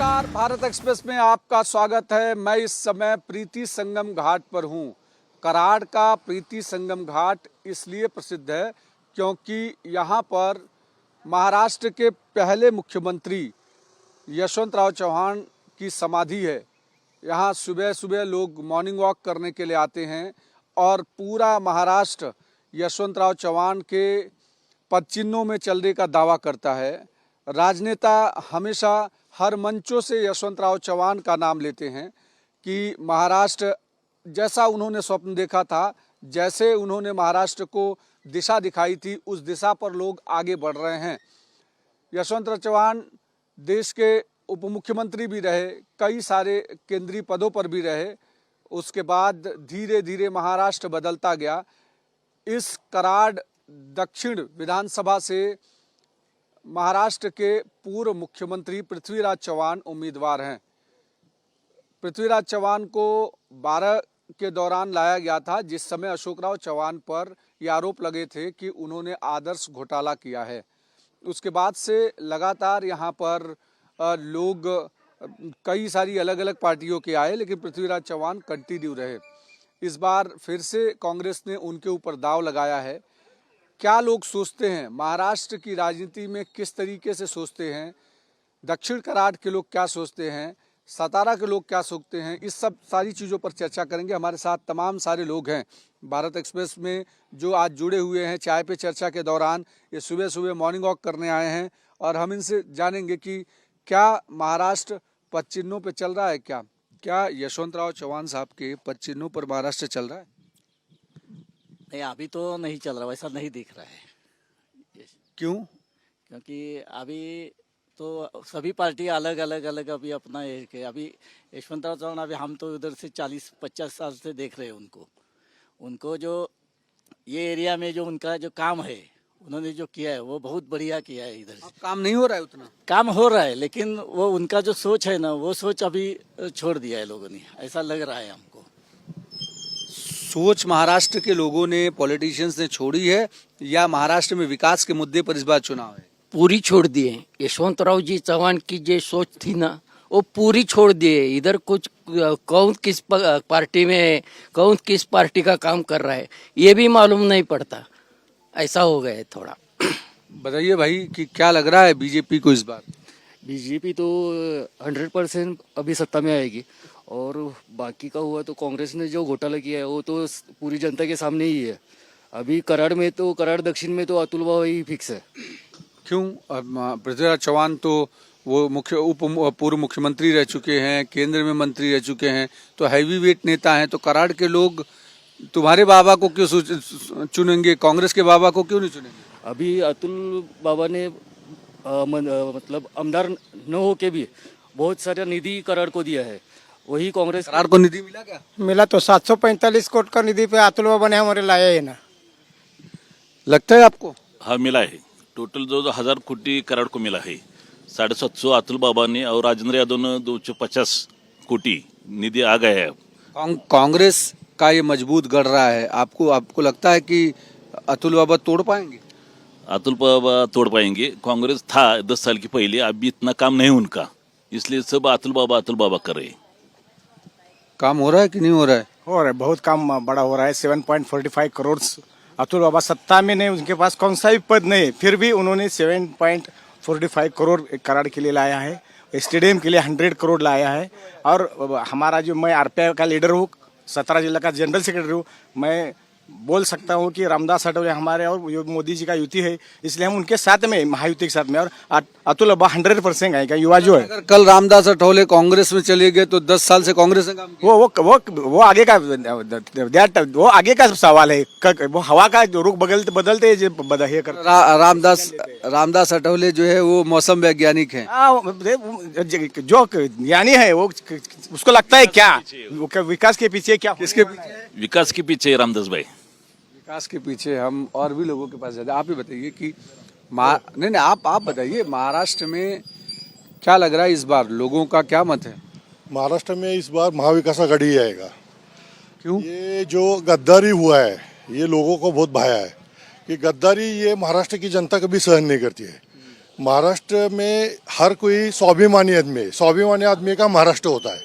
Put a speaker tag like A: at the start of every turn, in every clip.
A: नमस्कार, भारत एक्सप्रेस में आपका स्वागत है। मैं इस समय प्रीति संगम घाट पर हूँ। कराड़ का प्रीति संगम घाट इसलिए प्रसिद्ध है क्योंकि यहाँ पर महाराष्ट्र के पहले मुख्यमंत्री यशवंतराव चौहान की समाधि है। यहाँ सुबह सुबह लोग मॉर्निंग वॉक करने के लिए आते हैं और पूरा महाराष्ट्र यशवंतराव चौहान के पदचिन्हों में चलने का दावा करता है। राजनेता हमेशा हर मंचों से यशवंतराव चौहान का नाम लेते हैं कि महाराष्ट्र जैसा उन्होंने स्वप्न देखा था, जैसे उन्होंने महाराष्ट्र को दिशा दिखाई थी, उस दिशा पर लोग आगे बढ़ रहे हैं। यशवंतराव चौहान देश के उप मुख्यमंत्री भी रहे, कई सारे केंद्रीय पदों पर भी रहे। उसके बाद धीरे धीरे महाराष्ट्र बदलता गया। इस कराड़ दक्षिण विधानसभा से महाराष्ट्र के पूर्व मुख्यमंत्री पृथ्वीराज चौहान उम्मीदवार हैं। पृथ्वीराज चौहान को 12 के दौरान लाया गया था, जिस समय अशोकराव चौहान पर यह आरोप लगे थे कि उन्होंने आदर्श घोटाला किया है। उसके बाद से लगातार यहाँ पर लोग कई सारी अलग अलग पार्टियों के आए, लेकिन पृथ्वीराज चौहान कंटिन्यू रहे। इस बार फिर से कांग्रेस ने उनके ऊपर दाव लगाया है। क्या लोग सोचते हैं, महाराष्ट्र की राजनीति में किस तरीके से सोचते हैं, दक्षिण कराड़ के लोग क्या सोचते हैं, सतारा के लोग क्या सोचते हैं, इस सब सारी चीज़ों पर चर्चा करेंगे। हमारे साथ तमाम सारे लोग हैं भारत एक्सप्रेस में जो आज जुड़े हुए हैं चाय पे चर्चा के दौरान। ये सुबह सुबह मॉर्निंग वॉक करने आए हैं और हम इनसे जानेंगे कि क्या महाराष्ट्र पद चिन्हों पर चल रहा है। क्या यशवंतराव चौहान साहब के पद चिन्हों पर महाराष्ट्र चल रहा है?
B: नहीं, अभी तो नहीं चल रहा, वैसा नहीं दिख रहा है।
A: क्यों?
B: क्योंकि अभी तो सभी पार्टी अलग अलग अभी अपना एक है। अभी यशवंतराव चौहान, अभी हम तो उधर से 40-50 साल से देख रहे हैं उनको जो ये एरिया में जो उनका जो काम है, उन्होंने जो किया है वो बहुत बढ़िया किया है। इधर से
A: काम नहीं हो रहा है, उतना
B: काम हो रहा है, लेकिन वो उनका जो सोच है ना, वो सोच अभी छोड़ दिया है लोगों ने, ऐसा लग रहा है हमको।
A: सोच महाराष्ट्र के लोगों ने, पॉलिटिशियंस ने छोड़ी है या महाराष्ट्र में विकास के मुद्दे पर इस बार चुनाव है?
C: पूरी छोड़ दिए। यशवंतराव जी चौहान की जो सोच थी ना, वो पूरी छोड़ दिए। इधर कुछ कौन किस पार्टी में है, कौन किस पार्टी का काम कर रहा है, ये भी मालूम नहीं पड़ता। ऐसा हो गया है थोड़ा।
A: बताइए भाई कि क्या लग रहा है बीजेपी को इस बार?
D: बीजेपी तो 100% अभी सत्ता में आएगी। और बाकी का हुआ तो कांग्रेस ने जो घोटाला किया है वो तो पूरी जनता के सामने ही है। अभी कराड़ में तो, कराड़ दक्षिण में तो अतुल बाबा ही फिक्स है।
A: क्यों? पृथ्वीराज चौहान तो वो पूर्व मुख्यमंत्री रह चुके हैं, केंद्र में मंत्री रह चुके हैं, तो हैवी वेट नेता हैं। तो कराड़ के लोग तुम्हारे बाबा को क्यों चुनेंगे, कांग्रेस के बाबा को क्यों नहीं चुनेंगे?
D: अभी अतुल बाबा ने मतलब आमदार न हो के भी बहुत सारा निधि कराड़ को दिया है। वही कांग्रेस
A: कराड़ को निधि मिला क्या?
E: मिला तो 745 करोड़ का निधि पे अतुल बाबा ने हमारे लाया है ना।
A: लगता है आपको?
F: हाँ, मिला है। टोटल जो 1000 कोटी कराड़ को मिला है। 750 अतुल बाबा ने और राजेंद्र यादव ने 250 कोटी निधि आ गया है।
A: कांग्रेस का ये मजबूत गढ़ रहा है। आपको लगता है कि अतुल बाबा तोड़ पाएंगे?
F: अतुल बाबा तोड़ पाएंगे। कांग्रेस था 10 साल की पहले, अभी इतना काम नहीं उनका, इसलिए सब अतुल बाबा कर रहे हैं।
A: काम हो रहा है कि नहीं हो रहा है?
E: हो रहा है, बहुत काम बड़ा हो रहा है। 7.45 करोड़ अतुल बाबा सत्ता में नहीं, उनके पास कौन सा भी पद नहीं, फिर भी उन्होंने 7.45 करोड़ कराड़ के लिए लाया है। स्टेडियम के लिए 100 करोड़ लाया है। और हमारा जो, मैं आरपीआई का लीडर हूँ, सतारा जिला का जनरल सेक्रेटरी हूँ, मैं बोल सकता हूँ कि रामदास अठवले हमारे और जो मोदी जी का युति है, इसलिए हम उनके साथ में, महायुति के साथ में। और अतुल बाबा 100% आएगा। युवा जो है,
A: अगर कल रामदास अठवले कांग्रेस में चले गए तो 10 साल से कांग्रेस ने काम किया।
E: वो आगे का, वो आगे का सवाल है। वो हवा का जो रुख बदलते
A: रामदास अठवले जो है वो मौसम वैज्ञानिक हैं।
E: जो ज्ञानी है वो, उसको लगता है क्या विकास के पीछे, क्या
A: किसके पीछे?
F: विकास के पीछे रामदास भाई।
A: विकास के पीछे हम और भी लोगों के पास जाते हैं। आप ही बताइए कि नहीं, आप बताइए महाराष्ट्र में क्या लग रहा है इस बार, लोगों का क्या मत है?
G: महाराष्ट्र में इस बार महाविकास आघाड़ी ही आएगा।
A: क्यों?
G: ये जो गद्दारी हुआ है ये लोगों को बहुत भाया है कि गद्दारी ये महाराष्ट्र की जनता कभी सहन नहीं करती है। महाराष्ट्र में हर कोई स्वाभिमानी आदमी का महाराष्ट्र होता है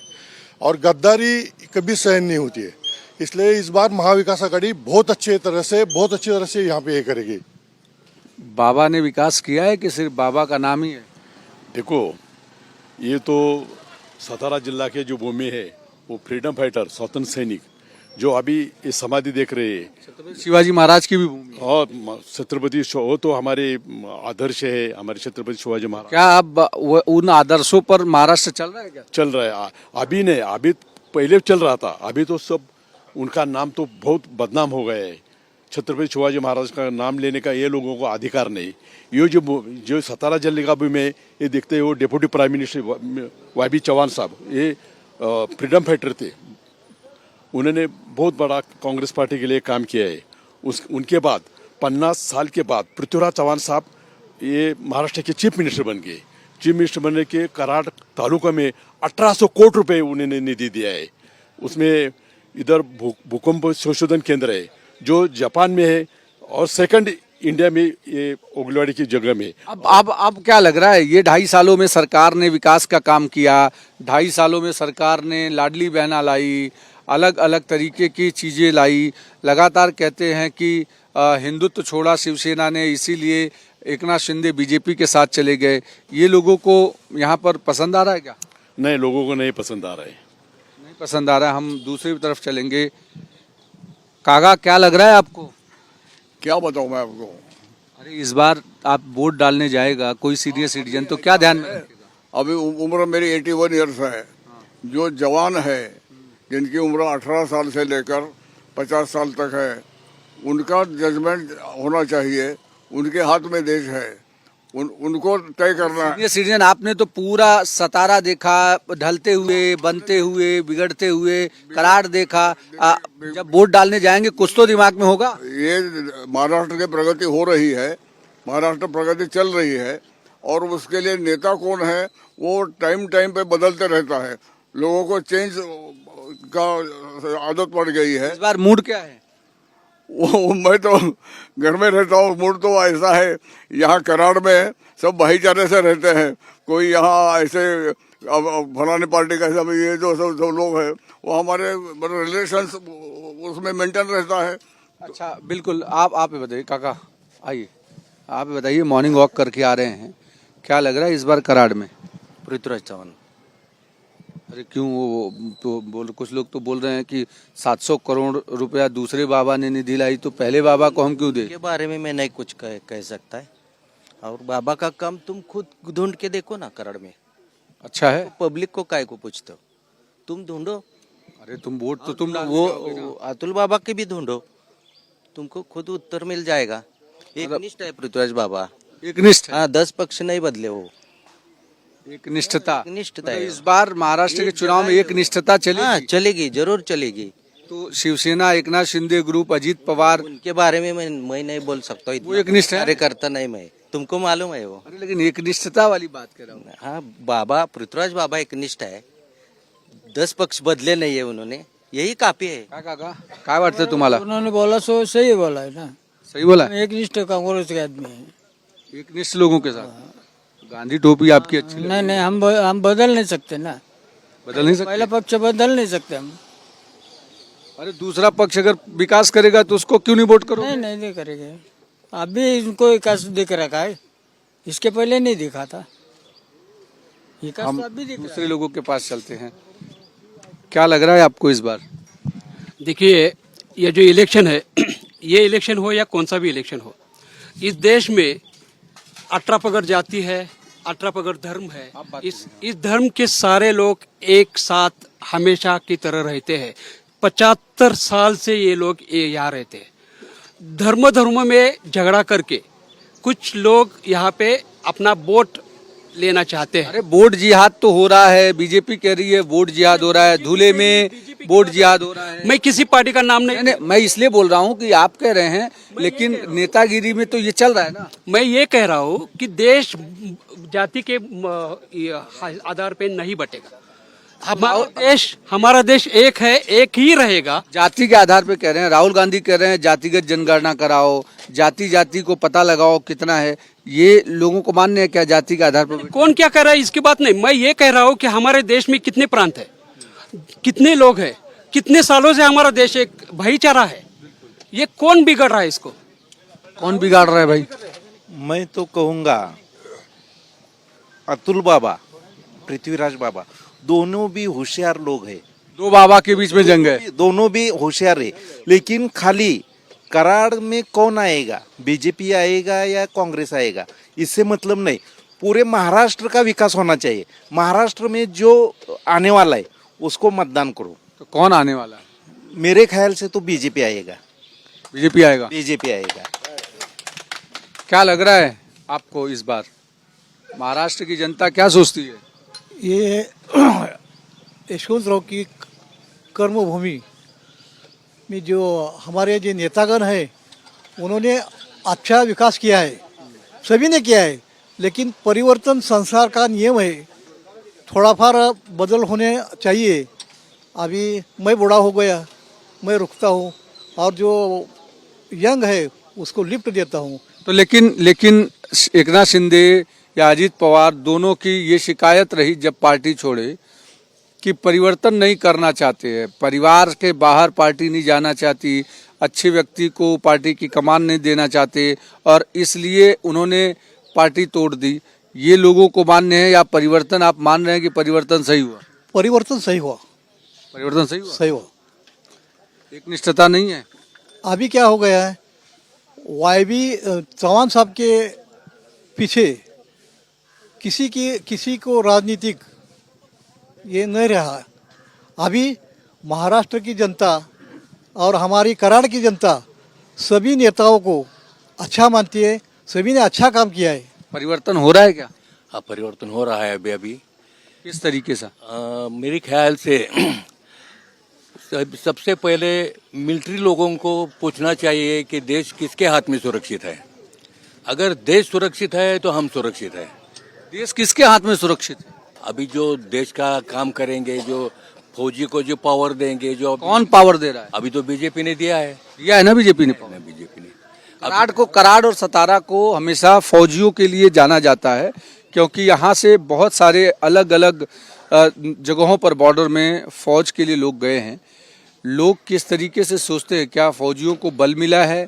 G: और गद्दारी कभी सहन नहीं होती है। इसलिए इस बार महाविकास आघाड़ी बहुत अच्छी तरह से यहाँ पे ये करेगी।
A: बाबा ने विकास किया है कि सिर्फ बाबा का नाम ही है?
H: देखो, ये तो सतारा जिला के जो भूमि है वो फ्रीडम फाइटर स्वतंत्र सैनिक जो अभी ये समाधि देख रहे हैं,
A: छत्रपति शिवाजी महाराज की भी भूमि है।
H: और वो तो हमारे आदर्श है, हमारे छत्रपति शिवाजी महाराज।
A: क्या अब उन आदर्शों पर महाराष्ट्र चल रहा है क्या?
H: चल रहा है अभी नहीं, अभी पहले चल रहा था, अभी तो सब उनका नाम तो बहुत बदनाम हो गया है। छत्रपति शिवाजी महाराज का नाम लेने का ये लोगों को अधिकार नहीं। ये जो सतारा जिले का भी में ये देखते हैं, वो deputy prime minister YB Chauhan साहब ये फ्रीडम फाइटर थे। उन्होंने बहुत बड़ा कांग्रेस पार्टी के लिए काम किया है। उनके बाद 50 साल के बाद पृथ्वीराज चौहान साहब ये महाराष्ट्र के चीफ मिनिस्टर बन गए। चीफ मिनिस्टर बनने के कराड़ तालुका में 1800 करोड़ रुपए उन्होंने निधि दिया है। उसमें इधर भूकंप संशोधन केंद्र है जो जापान में है और सेकंड इंडिया में ये ओगलवाड़ी की जगह में।
A: अब क्या लग रहा है, ये 2.5 सालों में सरकार ने विकास का काम किया, 2.5 सालों में सरकार ने लाडली बहना लाई, अलग अलग तरीके की चीज़ें लाई, लगातार कहते हैं कि हिंदुत्व छोड़ा शिवसेना ने, इसीलिए एकनाथ शिंदे बीजेपी के साथ चले गए। ये लोगों को यहाँ पर पसंद आ रहा है क्या?
H: नहीं, लोगों को नहीं पसंद आ रहा है।
A: नहीं पसंद आ रहा है। हम दूसरी तरफ चलेंगे। काका, क्या लग रहा है आपको?
I: क्या बताऊं मैं आपको।
A: अरे इस बार आप वोट डालने जाएगा कोई सीनियर सिटीजन तो क्या ध्यान में रखेगा?
I: अभी उम्र मेरी 81 ईयर्स है। जो जवान है जिनकी उम्र 18 साल से लेकर 50 साल तक है, उनका जजमेंट होना चाहिए। उनके हाथ में देश है, उनको तय करना है।
A: सीनियर सिटीजन, आपने तो पूरा सतारा देखा, ढलते हुए, बनते हुए, बिगड़ते हुए, कराड़ देखा। जब वोट डालने जाएंगे कुछ तो दिमाग में होगा।
I: ये महाराष्ट्र की प्रगति हो रही है, महाराष्ट्र प्रगति चल रही है और उसके लिए नेता कौन है वो टाइम पे बदलते रहता है। लोगों को चेंज का आदत पड़ गई है।
A: इस बार मूड क्या है?
I: वो मैं तो घर में रहता हूँ। मूड तो ऐसा है, यहाँ कराड़ में सब भाईचारे से रहते हैं। कोई यहाँ ऐसे फलाने पार्टी का सब ये जो सब लोग हैं वो हमारे रिलेशंस उसमें मेंटेन रहता है।
A: अच्छा, बिल्कुल। आप ही बताइए काका, आइए आप ही बताइए, मॉर्निंग वॉक करके आ रहे हैं, क्या लग रहा है इस बार कराड़ में?
J: पृथ्वीराज चौहान।
A: अरे क्यों? वो तो कुछ लोग तो बोल रहे हैं कि 700 करोड़ रुपया दूसरे बाबा ने निधि लाई, तो पहले बाबा को हम क्यों दे?
J: के बारे में मैं नहीं कुछ कह सकता है। और बाबा का काम तुम खुद ढूंढ के देखो ना कराड़ में।
A: अच्छा है।
J: पब्लिक को काय को पूछते हो? तुम ढूंढो।
A: अरे तुम वोट तो तुम
J: वो अतुल बाबा के भी ढूंढो, तुमको खुद उत्तर मिल जाएगा। एकनिष्ठ है पृथ्वीराज बाबा।
A: एकनिष्ठ?
J: हाँ, 10 पक्ष नहीं बदले वो।
A: एक निष्ठता।
J: निष्ठता है।
A: इस बार महाराष्ट्र के चुनाव में एक निष्ठता चलेगी?
J: हाँ, चलेगी, जरूर चलेगी।
A: तो शिवसेना, एकनाथ शिंदे ग्रुप, अजीत पवार,
J: उनके बारे में मैं नहीं बोल सकता।
A: वो एकनिष्ठ है?
J: कार्यकर्ता नहीं मैं, तुमको मालूम है वो।
A: अरे लेकिन एक निष्ठता वाली बात कर रहा हूँ।
J: हाँ, बाबा पृथ्वीराज बाबा एकनिष्ठ है। 10 पक्ष बदले नहीं है उन्होंने, यही काफी है।
A: काय वाटतं तुम्हाला?
K: उन्होंने बोला सो सही बोला है ना।
A: सही बोला?
K: एक निष्ठ कांग्रेस के आदमी है।
A: एकनिष्ठ लोगों के साथ। गांधी टोपी आपकी अच्छी लगी?
K: नहीं, हम बदल नहीं सकते ना।
A: बदल नहीं सकते?
K: पहला पक्ष बदल नहीं सकते हम।
A: अरे दूसरा पक्ष अगर विकास करेगा तो उसको क्यों नहीं वोट करो?
K: नहीं करेंगे। अभी इनको विकास दिख रखा है, इसके पहले नहीं दिखा था विकास।
A: हम
K: तो अभी दिख रहा है।
A: दूसरे लोगों के पास चलते हैं। क्या लग रहा है आपको इस बार?
L: देखिए, ये जो इलेक्शन है ये इलेक्शन हो या कौन सा भी इलेक्शन हो, इस देश में 18 पगड़ जाति है, 18 पगड़ धर्म है। इस धर्म के सारे लोग एक साथ हमेशा की तरह रहते हैं। 75 साल से ये लोग यहाँ रहते हैं। धर्म में झगड़ा करके कुछ लोग यहाँ पे अपना वोट लेना चाहते हैं।
A: अरे वोट जिहाद तो हो रहा है, बीजेपी कह रही है वोट जिहाद हो रहा है, धूले में वोट जिहाद हो रहा है।
L: मैं किसी पार्टी का नाम नहीं,
A: मैं इसलिए बोल रहा हूँ कि आप कह रहे हैं, लेकिन नेतागिरी में तो ये चल रहा है ना।
L: मैं ये कह रहा हूँ कि देश जाति के आधार पे नहीं बटेगा। हमारा देश एक है, एक ही रहेगा।
A: जाति के आधार पे कह रहे हैं, राहुल गांधी कह रहे हैं जातिगत जनगणना कराओ, जाति को पता लगाओ कितना है। ये लोगों को मान्य है क्या जाति के आधार पर?
L: कौन क्या कर रहा है इसकी बात नहीं, मैं ये कह रहा हूँ कि हमारे देश में कितने प्रांत है, कितने लोग हैं, कितने सालों से हमारा देश एक भाईचारा है, ये कौन बिगड़ रहा है इसको?
A: कौन बिगाड़ रहा है भाई?
J: मैं तो कहूँगा अतुल बाबा, पृथ्वीराज बाबा, दोनों भी होशियार लोग हैं।
A: दो बाबा के बीच में जंग है।
J: दोनों भी होशियार है, लेकिन खाली कराड़ में कौन आएगा, बीजेपी आएगा या कांग्रेस आएगा, इससे मतलब नहीं। पूरे महाराष्ट्र का विकास होना चाहिए। महाराष्ट्र में जो आने वाला है उसको मतदान करो।
A: तो कौन आने वाला है?
J: मेरे ख्याल से तो बीजेपी आएगा।
A: बीजेपी आएगा।
J: बीजेपी आएगा।
A: क्या लग रहा है आपको इस बार महाराष्ट्र की जनता क्या सोचती है?
K: ये यशवंतराव की कर्मभूमि में जो हमारे जो नेतागण हैं उन्होंने अच्छा विकास किया है, सभी ने किया है, लेकिन परिवर्तन संसार का नियम है, थोड़ा फार बदल होने चाहिए। अभी मैं बूढ़ा हो गया, मैं रुकता हूँ और जो यंग है उसको लिफ्ट देता हूँ।
A: तो लेकिन एकनाथ शिंदे या अजीत पवार दोनों की ये शिकायत रही जब पार्टी छोड़े कि परिवर्तन नहीं करना चाहते हैं, परिवार के बाहर पार्टी नहीं जाना चाहती, अच्छे व्यक्ति को पार्टी की कमान नहीं देना चाहते और इसलिए उन्होंने पार्टी तोड़ दी। ये लोगों को मान्य है या परिवर्तन आप मान रहे हैं कि परिवर्तन सही हुआ?
K: परिवर्तन सही हुआ।
A: परिवर्तन सही हुआ?
K: सही हुआ।
A: एक निष्ठता नहीं है।
K: अभी क्या हो गया है, वाईबी चौहान साहब के पीछे किसी को राजनीतिक ये नहीं रहा। अभी महाराष्ट्र की जनता और हमारी कराड़ की जनता सभी नेताओं को अच्छा मानती है, सभी ने अच्छा काम किया है।
A: परिवर्तन हो रहा है क्या?
C: हाँ, परिवर्तन हो रहा है अभी।
A: किस तरीके से?
C: मेरे ख्याल से सबसे पहले मिलिट्री लोगों को पूछना चाहिए कि देश किसके हाथ में सुरक्षित है। अगर देश सुरक्षित है तो हम सुरक्षित है।
A: देश किसके हाथ में सुरक्षित है?
C: अभी जो देश का काम करेंगे, जो फौजी को जो पावर देंगे, जो
A: कौन पावर दे रहा है?
C: अभी तो बीजेपी ने दिया है।
A: दिया है ना बीजेपी ने पावर।
C: बीजेपी ने
A: कराड़ और सतारा को हमेशा फौजियों के लिए जाना जाता है क्योंकि यहाँ से बहुत सारे अलग अलग जगहों पर बॉर्डर में फौज के लिए लोग गए हैं। लोग किस तरीके से सोचते हैं, क्या फौजियों को बल मिला है,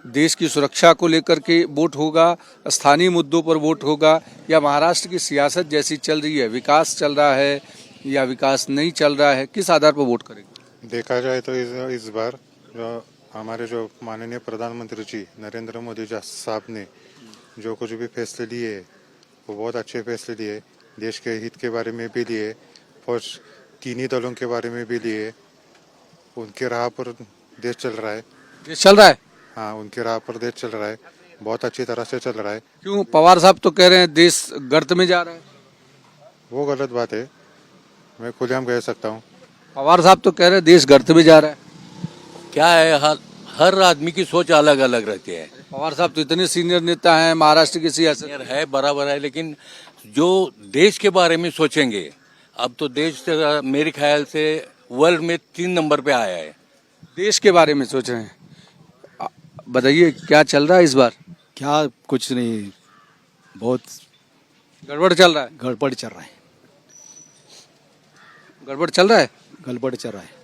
A: देश की सुरक्षा को लेकर के वोट होगा, स्थानीय मुद्दों पर वोट होगा, या महाराष्ट्र की सियासत जैसी चल रही है, विकास चल रहा है या विकास नहीं चल रहा है, किस आधार पर वोट करेंगे?
M: देखा जाए तो इस बार जो हमारे जो माननीय प्रधानमंत्री जी नरेंद्र मोदी जी साहब ने जो कुछ भी फैसले लिए वो बहुत अच्छे फैसले लिए। देश के हित के बारे में भी लिए, फौज तीनों दलों के बारे में भी लिए। उनके राह पर देश चल रहा है।
A: देश चल रहा है?
M: हाँ, उनके राह पर देश चल रहा है, बहुत अच्छी तरह से चल रहा है।
A: क्यों? पवार साहब तो कह रहे हैं देश गर्त में जा रहा है।
M: वो गलत बात है, मैं खुलेआम कह सकता हूँ।
A: पवार साहब तो कह रहे हैं देश गर्त में जा रहा है।
C: क्या है, हर आदमी की सोच अलग अलग रहती है।
A: पवार साहब तो इतने सीनियर नेता हैं, महाराष्ट्र की सियासत
C: है बराबर है, लेकिन जो देश के बारे में सोचेंगे, अब तो देश मेरे ख्याल से वर्ल्ड में 3 नंबर पे आया है।
A: देश के बारे में सोच रहे हैं। बताइए क्या चल रहा है इस बार?
K: क्या कुछ नहीं, बहुत
A: गड़बड़ चल रहा है।
K: गड़बड़ चल रहा है।
A: गड़बड़ चल रहा है।
K: गड़बड़ चल रहा है।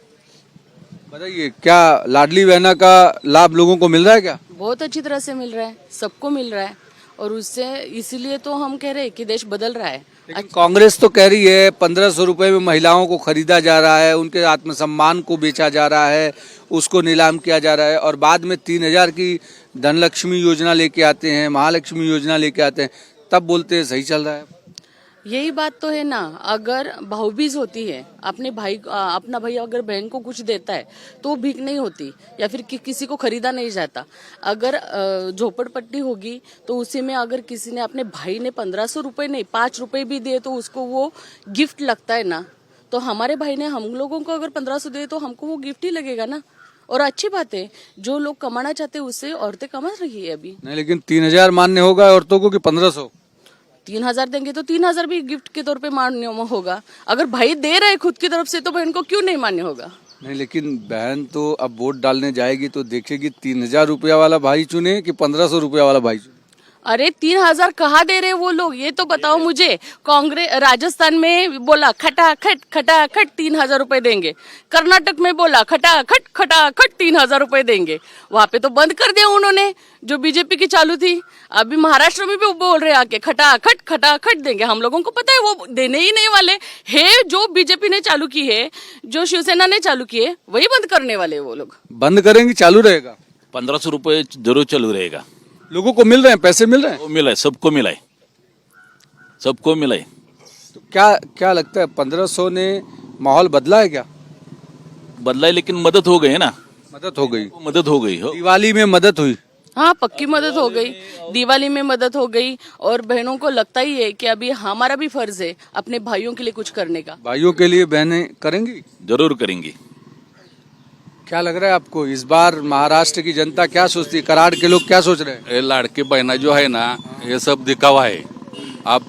A: बताइए क्या लाडली बहना का लाभ लोगों को मिल रहा है क्या?
N: बहुत अच्छी तरह से मिल रहा है, सबको मिल रहा है, और उससे इसीलिए तो हम कह रहे हैं कि देश बदल रहा है।
A: लेकिन कांग्रेस तो कह रही है 1500 रुपए में महिलाओं को खरीदा जा रहा है, उनके आत्मसम्मान को बेचा जा रहा है, उसको नीलाम किया जा रहा है, और बाद में 3000 की धनलक्ष्मी योजना लेके आते हैं, महालक्ष्मी योजना लेके आते हैं, तब बोलते हैं सही चल रहा है।
N: यही बात तो है ना। अगर भाऊबीज होती है, अपने भाई अपना भाई अगर बहन को कुछ देता है तो भीख नहीं होती, या फिर किसी को खरीदा नहीं जाता। अगर झोपड़पट्टी होगी तो उसी में अगर किसी ने अपने भाई ने 1500 रुपए नहीं 5 रुपए भी दिए तो उसको वो गिफ्ट लगता है ना। तो हमारे भाई ने हम लोगों को अगर 1500 दिए तो हमको वो गिफ्ट ही लगेगा ना। और अच्छी बात है, जो लोग कमाना चाहते हैं उससे औरतें कमा रही है अभी।
A: नहीं, लेकिन 3000 मान्य होगा औरतों को कि 1500?
N: 3000 देंगे तो 3000 भी गिफ्ट के तौर पे मान्य होगा। अगर भाई दे रहे खुद की तरफ से तो बहन को क्यों नहीं मान्य होगा?
A: नहीं, लेकिन बहन तो अब वोट डालने जाएगी तो देखेगी 3000 रुपया वाला भाई चुने कि 1500 रुपया वाला भाई चुने।
N: अरे 3,000 कहाँ दे रहे वो लोग, ये तो बताओ मुझे। कांग्रेस राजस्थान में बोला खटाखट खटाखट 3,000 रुपए देंगे, कर्नाटक में बोला खटाखट खटाखट 3,000 रुपए देंगे, वहां पे तो बंद कर दिया उन्होंने जो बीजेपी की चालू थी। अभी महाराष्ट्र में भी बोल रहे आके खटाखट खटाखट देंगे। हम लोगों को पता है वो देने ही नहीं वाले है। जो बीजेपी ने चालू की है, जो शिवसेना ने चालू की है, वही बंद करने वाले वो लोग।
A: बंद करेंगे, चालू रहेगा?
F: 1500 रुपये जरूर चालू रहेगा।
A: लोगों को मिल रहे हैं, पैसे मिल रहे हैं?
F: वो मिला है, सबको मिला है, सबको मिला है।
A: तो क्या क्या लगता है 1500 ने माहौल बदला है क्या?
F: बदला है, लेकिन मदद हो गई है ना,
A: मदद हो गई,
F: मदद हो गई हो।
A: दिवाली में मदद हुई।
N: हाँ, पक्की मदद हो गई, दिवाली में मदद हो गई। और बहनों को लगता ही है कि अभी हमारा भी फर्ज है अपने भाइयों के लिए कुछ करने का।
A: भाइयों के लिए बहनें करेंगी?
F: जरूर करेंगी।
A: क्या लग रहा है आपको इस बार महाराष्ट्र की जनता क्या सोचती है? कराड़ के लोग क्या सोच रहे हैं?
O: ये लाड़की बहना जो है ना, ये सब दिखावा है। अब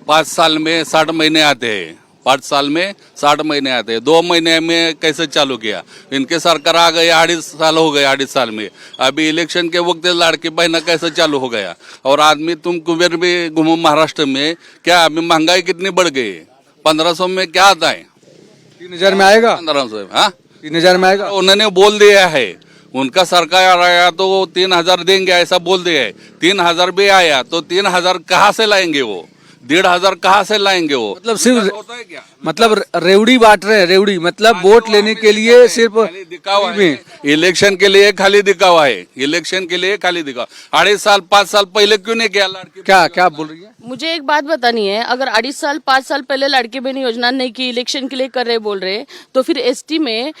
O: 5 साल में 60 महीने आते हैं, 5 साल में 60 महीने आते हैं। 2 महीने में कैसे चालू किया? इनके सरकार आ गई, 2.5 साल हो गए, 2.5 साल में। अभी इलेक्शन के वक्त लाड़की बहना कैसे चालू हो गया? और आदमी तुम कुबेर भी घूमो महाराष्ट्र में, क्या अभी महंगाई कितनी बढ़ गई? 1500 में क्या आता है?
A: 3000 में आएगा?
O: 1500, हाँ
A: 3000 में आएगा?
O: उन्होंने बोल दिया है, उनका सरकार आया तो 3,000 देंगे ऐसा बोल दिया है। 3,000 भी आया तो 3,000 कहाँ से लाएंगे वो? 1,500 कहाँ से लाएंगे वो?
A: मतलब सिर्फ
O: होता है क्या?
A: मतलब रेवड़ी बांट रहे हैं, रेवड़ी मतलब वोट लेने के लिए सिर्फ
O: दिखावा है। इलेक्शन के लिए खाली दिखावा है, इलेक्शन के लिए खाली दिखावा। 2.5 साल 5 साल पहले क्यों नहीं किया लड़की?
A: क्या क्या बोल रही है?
N: मुझे एक बात बतानी है, अगर 2.5 साल 5 साल पहले लड़के बहन योजना नहीं की, इलेक्शन के लिए कर रहे बोल रहे, तो फिर एसटी में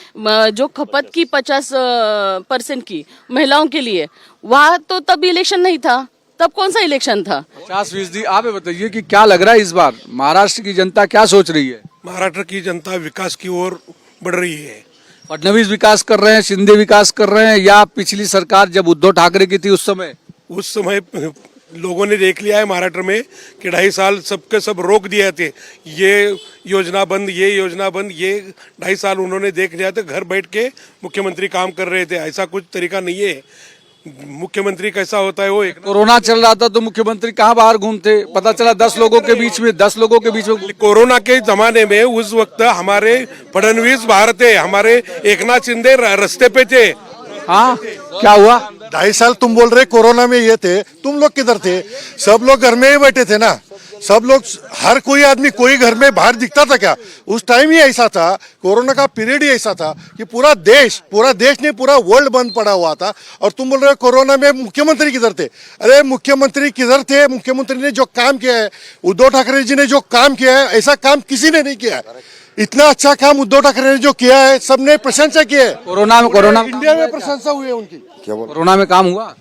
N: जो खपत की 50% की महिलाओं के लिए, वहाँ तो तब इलेक्शन नहीं था, तब कौन सा इलेक्शन था?
A: 50%। आप बताइए कि क्या लग रहा है इस बार महाराष्ट्र की जनता क्या सोच रही है?
P: महाराष्ट्र की जनता विकास की ओर बढ़ रही है।
A: फडणवीस विकास कर रहे हैं, शिंदे विकास कर रहे हैं, या पिछली सरकार जब उद्धव ठाकरे की थी उस समय
P: लोगों ने देख लिया है महाराष्ट्र में कि 2.5 साल सबके सब रोक दिए थे, ये योजना बंद, ये योजना बंद, ये 2.5 साल उन्होंने देख लिया था। घर बैठ के मुख्यमंत्री काम कर रहे थे, ऐसा कुछ तरीका नहीं है। मुख्यमंत्री कैसा होता है वो एक
A: कोरोना चल रहा था तो मुख्यमंत्री कहाँ बाहर घूमते? पता चला 10 लोगों के बीच में
P: कोरोना के जमाने में उस वक्त हमारे फडणवीस बाहर थे, हमारे एकनाथ शिंदे रास्ते पे थे।
A: हाँ, क्या हुआ?
G: 2.5 साल तुम बोल रहे कोरोना में ये थे, तुम लोग किधर थे? सब लोग घर में ही बैठे थे ना, सब लोग, हर कोई आदमी कोई घर में बाहर दिखता था क्या? उस टाइम ही ऐसा था, कोरोना का पीरियड ही ऐसा था कि पूरा देश नहीं पूरा वर्ल्ड बंद पड़ा हुआ था। और तुम बोल रहे हो कोरोना में मुख्यमंत्री किधर थे? अरे मुख्यमंत्री किधर थे? मुख्यमंत्री ने जो काम किया है, उद्धव ठाकरे जी ने जो काम किया है, ऐसा काम किसी ने नहीं किया है। इतना अच्छा काम उद्धव ठाकरे ने जो किया है, सबने प्रशंसा की है।
A: कोरोना
G: इंडिया में प्रशंसा हुई है उनकी।
A: कोरोना में काम हुआ?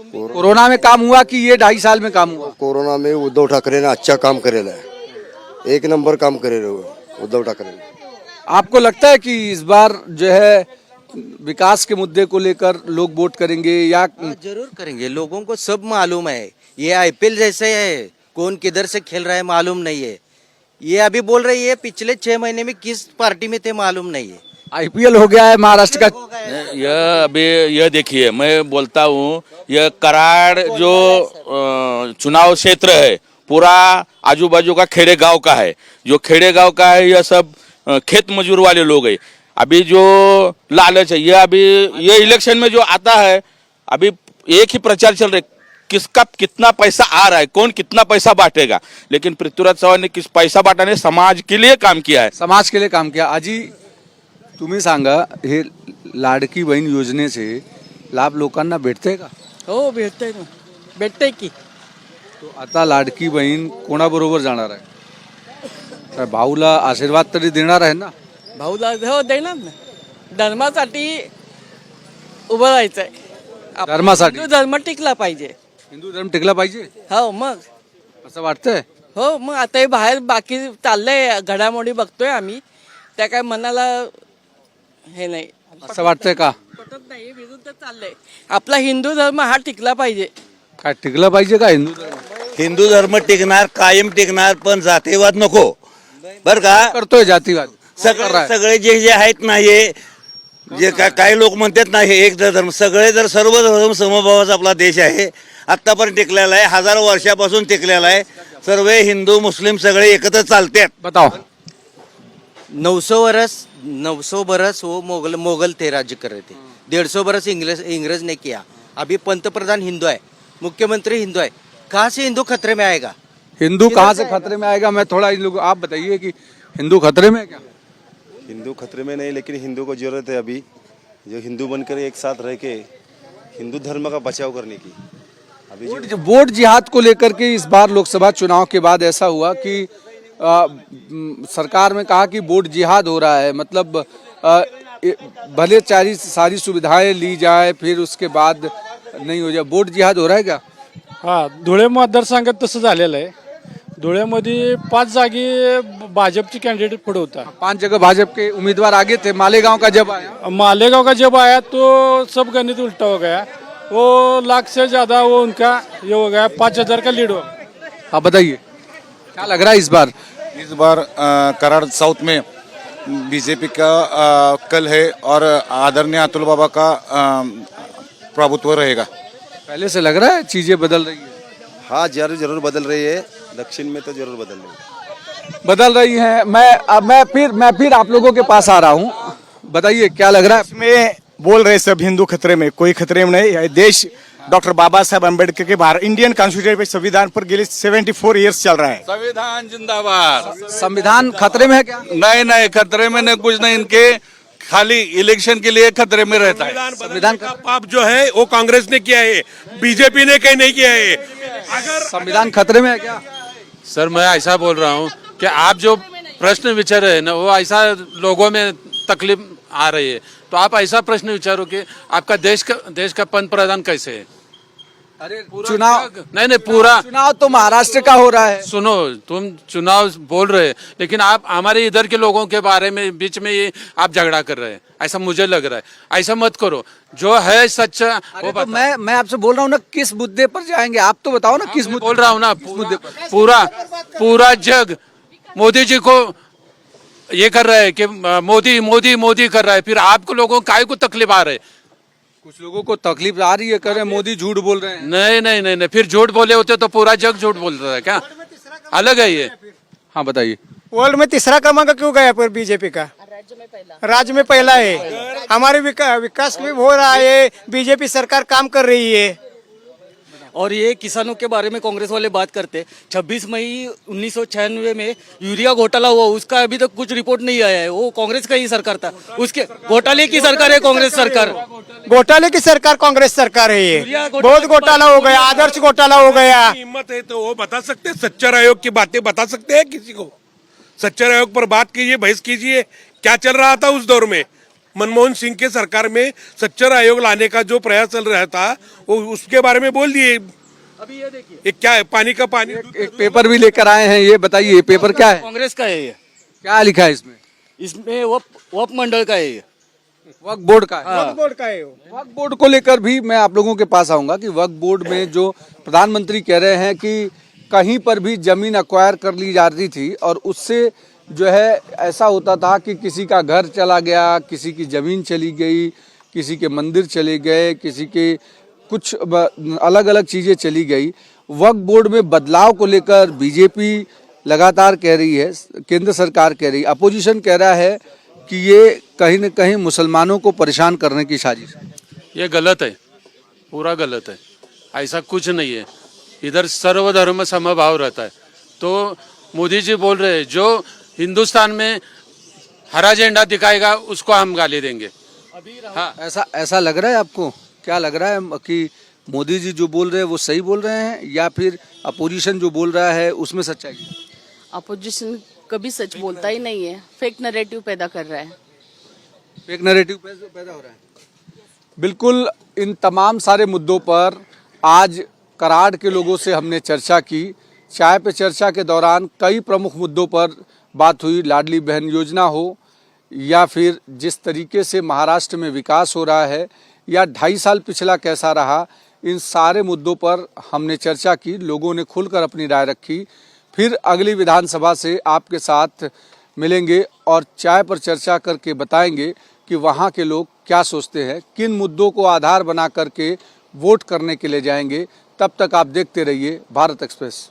A: कोरोना में काम हुआ कि ये 2.5 साल में काम हुआ?
Q: कोरोना में उद्धव ठाकरे ने अच्छा काम करेला है, 1 नंबर काम करे रहे उद्धव ठाकरे ने।
A: आपको लगता है कि इस बार जो है विकास के मुद्दे को लेकर लोग वोट करेंगे या?
R: जरूर करेंगे, लोगों को सब मालूम है। ये IPL जैसे है, कौन किधर से खेल रहा है मालूम नहीं है। ये अभी बोल रही है पिछले 6 महीने में किस पार्टी में थे मालूम नहीं है।
A: IPL हो गया है महाराष्ट्र का।
F: यह अभी यह देखिए, मैं बोलता हूँ, यह कराड़ जो चुनाव क्षेत्र है पूरा आजू बाजू का खेड़े गांव का है। जो खेड़े गांव का है यह सब खेत मजदूर वाले लोग हैं। अभी जो लालच है, यह अभी ये इलेक्शन में जो आता है, अभी एक ही प्रचार चल रहा है, किसका कितना पैसा आ रहा है, कौन कितना पैसा बांटेगा। लेकिन पृथ्वीराज चव्हाण ने किस पैसा बांटाने समाज के लिए काम किया है,
A: समाज के लिए काम किया। आजी तुम्ही सांगा, हे लाडकी बहीण योजनेचे लाभ लोकांना भेटते का?
B: हो भेटतंय ना, भेटतंय की.
A: तो आता लाडकी बहीण कोणाबरोबर जाणार आहे? तर भाऊला आशीर्वाद तरी देणार आहे ना?
B: भाऊला हो देणार ना. धर्मासाठी उभं राहायचंय.
A: धर्मासाठी?
B: हिंदू धर्म टिकला पाहिजे.
A: हिंदू धर्म टिकला पाहिजे
B: हो मग
A: असं वाटतंय?
B: हो मग आता हे बाहेर बाकी चाललंय घडामोडी बघतोय आम्ही, त्या काय मनाला हे नाही.
A: असं वाटतंय का?
B: पटत नाही, विरुद्ध चाललंय. आपला हिंदू धर्म हा टिकला पाहिजे.
A: काय टिकला पाहिजे का हिंदू धर्म?
R: हिंदू धर्म टिकणार, कायम टिकणार, पण जातीवाद नको बर का.
A: करतोय जातीवाद
R: सगळे जे आहेत ना, हे जे काही लोक म्हणतात ना, हे एक धर्म, सगळे जर सर्व धर्म समभावाचा आपला देश आहे आत्तापर्यंत टिकलेला आहे, हजारो वर्षापासून टिकलेला आहे. सर्व हिंदू मुस्लिम सगळे एकत्र चालतात.
A: बताओ.
R: 900 बरस वो मोगल थे राज्य कर रहे थे. 150 बरस इंग्रज ने किया. अभी पंतप्रधान हिंदू है, मुख्यमंत्री हिंदू है. कहाँ से हिंदू खतरे में आएगा?
A: हिंदू कहाँ से खतरे में आएगा? मैं थोड़ा इन लोगों, आप बताइए कि हिंदू खतरे में है क्या?
Q: हिंदू खतरे में नहीं, लेकिन हिंदू को जरूरत है अभी जो हिंदू बनकर एक साथ रह के हिंदू धर्म का बचाव करने की. अभी
A: वोट जिहाद को लेकर के इस बार लोकसभा चुनाव के बाद ऐसा हुआ कि सरकार में कहा कि वोट जिहाद हो रहा है. मतलब भले सारी सुविधाएं ली जाए फिर उसके बाद नहीं हो जाए. वोट जिहाद हो रहा है क्या?
L: हा, धुळे मतदारसंघात तसं झालेलं आहे. धुळ्यामध्ये 5 जागी भाजपचे कैंडिडेट पुढे होता.
A: 5 जगह भाजपा के उम्मीदवार आगे थे. मालेगांव का जब आया,
L: मालेगांव का जब आया तो सब गणित उल्टा हो गया. वो लाख से ज्यादा वो उनका ये हो गया, 5000 का लीड हो.
A: आप बताइए क्या लग रहा है इस बार?
E: इस बार कराड़ साउथ में बीजेपी का कल है और आदरणीय अतुल बाबा का प्रभुत्व रहेगा.
A: पहले से लग रहा है चीजें बदल रही है.
Q: हाँ, जरूर बदल रही है. दक्षिण में तो जरूर बदल रही है.
A: बदल रही है. मैं फिर आप लोगों के पास आ रहा हूँ. बताइए क्या लग रहा है?
E: इसमें बोल रहे सब हिंदू खतरे में, कोई खतरे में नहीं है. देश डॉक्टर बाबा साहब अम्बेडकर के बाहर इंडियन कॉन्स्टिट्यूशन पे संविधान पर गेले 74 ईयर्स चल रहा है.
O: संविधान जिंदाबाद.
A: संविधान खतरे में है क्या?
O: नहीं खतरे में नहीं, कुछ नहीं. इनके खाली इलेक्शन के लिए खतरे में रहता है.
P: संविधान का पाप जो है वो कांग्रेस ने किया है, बीजेपी ने कहीं नहीं किया है. अगर
A: संविधान खतरे में है क्या?
L: सर मैं ऐसा बोल रहा हूँ कि आप जो प्रश्न विचार रहे हैं ना, वो ऐसा लोगों में तकलीफ आ रही है. तो आप ऐसा प्रश्न विचारो कि आपका देश का पंत प्रधान कैसे है.
A: अरे चुनाव
L: नहीं पूरा
A: चुनाव तो महाराष्ट्र का हो रहा है.
L: सुनो, तुम चुनाव बोल रहे हैं लेकिन आप हमारे इधर के लोगों के बारे में बीच में ये आप झगड़ा कर रहे हैं. ऐसा मुझे लग रहा है. ऐसा मत करो. जो है सच्चा वो
A: तो मैं आपसे बोल रहा हूँ ना, किस मुद्दे पर जाएंगे आप तो बताओ ना. किस मुद्दे
L: बोल रहा हूँ ना, पूरा जग मोदी जी को ये कर रहा है कि मोदी कर रहा है. फिर आपको लोगों को काय को तकलीफ आ रहा है.
A: कुछ लोगों को तकलीफ आ रही है, कह रहे हैं मोदी झूठ बोल रहे हैं.
L: नहीं. फिर झूठ बोले होते तो पूरा जग झूठ बोलता है क्या? अलग है ये.
A: हाँ बताइए.
K: वर्ल्ड में तीसरा क्रमांक क्यों गया पर बीजेपी का? राज्य में पहला है. हमारे विकास भी हो रहा है. बीजेपी सरकार काम कर रही है.
D: और ये किसानों के बारे में कांग्रेस वाले बात करते. 26 मई 1996 में यूरिया घोटाला हुआ, उसका अभी तक कुछ रिपोर्ट नहीं आया है. वो कांग्रेस का ही सरकार था. उसके घोटाले की सरकार है कांग्रेस सरकार.
K: घोटाले की सरकार कांग्रेस सरकार है. ये बहुत घोटाला हो गया, आदर्श घोटाला हो गया.
P: हिम्मत है तो वो बता सकते हैं, सच्चर आयोग की बातें बता सकते हैं किसी को. सच्चर आयोग पर बात कीजिए, बहस कीजिए. क्या चल रहा था उस दौर में? मनमोहन सिंह के सरकार में सच्चर आयोग लाने का जो प्रयास चल रहा था वो उसके बारे में बोल दिए. अभी ये देखिए क्या है, पानी का पानी.
A: एक पेपर भी लेकर आए हैं, ये बताइए ये पेपर क्या है?
D: कांग्रेस का है ये.
A: क्या लिखा है इसमें?
D: इसमें वक्फ मंडल का है ये.
A: वक्फ बोर्ड का है.
K: वक्फ बोर्ड का है.
A: वक्फ बोर्ड को लेकर भी मैं आप लोगों के पास आऊंगा कि वक्फ बोर्ड में जो प्रधानमंत्री कह रहे हैं कि कहीं पर भी जमीन अक्वायर कर ली जाती थी और उससे जो है ऐसा होता था कि किसी का घर चला गया, किसी की जमीन चली गई, किसी के मंदिर चले गए, किसी के कुछ अलग अलग चीज़ें चली गई. वक्फ बोर्ड में बदलाव को लेकर बीजेपी लगातार कह रही है, केंद्र सरकार कह रही है, अपोजिशन कह रहा है कि ये कहीं न कहीं मुसलमानों को परेशान करने की साजिश है.
L: ये गलत है, पूरा गलत है. ऐसा कुछ नहीं है. इधर सर्वधर्म समभाव रहता है. तो मोदी जी बोल रहे हैं जो हिंदुस्तान में हरा झंडा दिखाएगा उसको हम गाली देंगे.
A: हाँ, ऐसा लग रहा है आपको? क्या लग रहा है कि मोदी जी जो बोल रहे हैं वो सही बोल रहे हैं या फिर अपोजिशन जो बोल रहा है उसमें सच्चाई है?
N: अपोजिशन कभी सच बोलता ही नहीं है, फेक नैरेटिव पैदा कर रहा है.
A: फेक नैरेटिव पैदा हो रहा है. बिल्कुल, इन तमाम सारे मुद्दों पर आज कराड़ के लोगों से हमने चर्चा की. चाय पे चर्चा के दौरान कई प्रमुख मुद्दों पर बात हुई. लाडली बहन योजना हो या फिर जिस तरीके से महाराष्ट्र में विकास हो रहा है या 2.5 साल पिछला कैसा रहा, इन सारे मुद्दों पर हमने चर्चा की. लोगों ने खुलकर अपनी राय रखी. फिर अगली विधानसभा से आपके साथ मिलेंगे और चाय पर चर्चा करके बताएंगे कि वहाँ के लोग क्या सोचते हैं, किन मुद्दों को आधार बना करके वोट करने के लिए जाएंगे. तब तक आप देखते रहिए भारत एक्सप्रेस।